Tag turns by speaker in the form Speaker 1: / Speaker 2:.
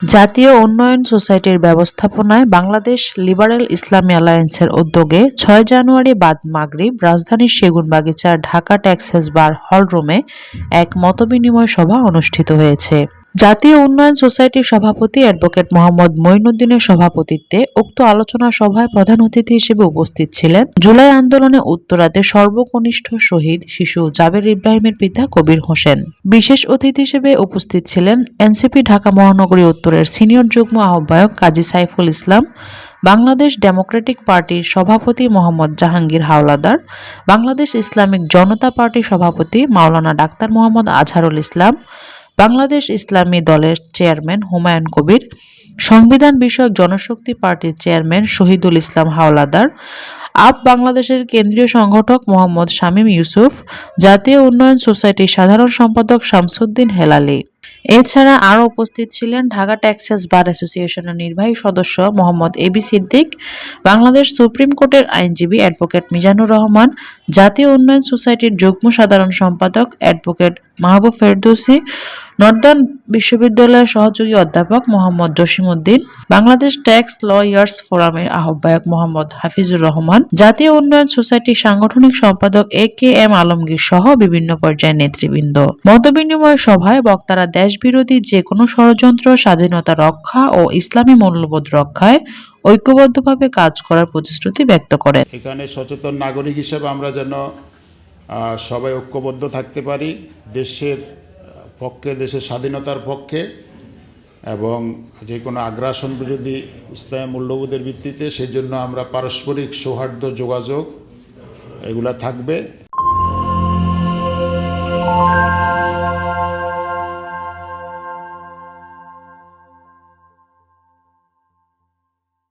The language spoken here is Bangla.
Speaker 1: জাতীয় উন্নয়ন সোসাইটির ব্যবস্থাপনায় বাংলাদেশ লিবারেল ইসলামী অ্যালায়েন্সের উদ্যোগে ৬ জানুয়ারি বাদ মাগরিব রাজধানীর সেগুনবাগিচার ঢাকা টেক্সাস বার হলরুমে এক মতবিনিময় সভা অনুষ্ঠিত হয়েছে। জাতীয় উন্নয়ন সোসাইটির সভাপতি অ্যাডভোকেট মোহাম্মদ মঈনুদ্দিনের সভাপতিত্বে উক্ত আলোচনা সভায় প্রধান অতিথি হিসেবে উপস্থিত ছিলেন জুলাই আন্দোলনে উত্তরাতে সর্বকনিষ্ঠ শহীদ শিশু জাবের ইব্রাহিমের পিতা কবির হোসেন। বিশেষ অতিথি হিসেবে উপস্থিত ছিলেন এনসিপি ঢাকা মহানগরী উত্তরের সিনিয়র যুগ্ম আহ্বায়ক কাজী সাইফুল ইসলাম, বাংলাদেশ ডেমোক্রেটিক পার্টির সভাপতি মোহাম্মদ জাহাঙ্গীর হাওলাদার, বাংলাদেশ ইসলামিক জনতা পার্টির সভাপতি মাওলানা ডাক্তার মোহাম্মদ আজহারুল ইসলাম, বাংলাদেশ ইসলামী দলের চেয়ারম্যান হুমায়ুন কবির, সংবিধান বিষয়ক জনশক্তি পার্টির চেয়ারম্যান শহীদুল ইসলাম হাওলাদার, আপ বাংলাদেশের কেন্দ্রীয় সংগঠক মোহাম্মদ শামীম ইউসুফ, জাতীয় উন্নয়ন সোসাইটির সাধারণ সম্পাদক শামসুদ্দিন হেলালি। এছাড়া আরও উপস্থিত ছিলেন ঢাকা টেক্সাস বার অ্যাসোসিয়েশনের নির্বাহী সদস্য মোহাম্মদ এবি সিদ্দিক, বাংলাদেশ সুপ্রিম কোর্টের আইনজীবী অ্যাডভোকেট মিজানুর রহমান, জাতীয় উন্নয়ন সোসাইটির যুগ্ম সাধারণ সম্পাদক অ্যাডভোকেট মাহবুব ফেরদৌসী, নর্দার্ন বিশ্ববিদ্যালয়ের সহযোগী অধ্যাপক মোহাম্মদ জসিমউদ্দিন, বাংলাদেশ ট্যাক্স লয়ার্স ফোরামের আহ্বায়ক মোহাম্মদ হাফিজুর রহমান, জাতীয় উন্নয়ন সোসাইটির সাংগঠনিক সম্পাদক এ.কে.এম আলমগীর সহ বিভিন্ন পর্যায়ের নেতৃবৃন্দ। মতবিনিময় সভায় বক্তারা দেশবিরোধী যে কোনো ষড়যন্ত্র, স্বাধীনতা রক্ষা ও ইসলামী মূল্যবোধ রক্ষায় ঐক্যবদ্ধভাবে কাজ করার প্রতিশ্রুতি ব্যক্ত করেন।
Speaker 2: এখানে সচেতন নাগরিক হিসেবে আমরা যেন সবাই ঐক্যবদ্ধ থাকতে পারি দেশের পক্ষে, দেশের স্বাধীনতার পক্ষে, এবং যে কোনো আগ্রাসন বিরোধী ইসলামী মূল্যবোধের ভিত্তিতে, সেই জন্য আমরা পারস্পরিক সৌহার্দ্য যোগাযোগ এগুলা থাকবে।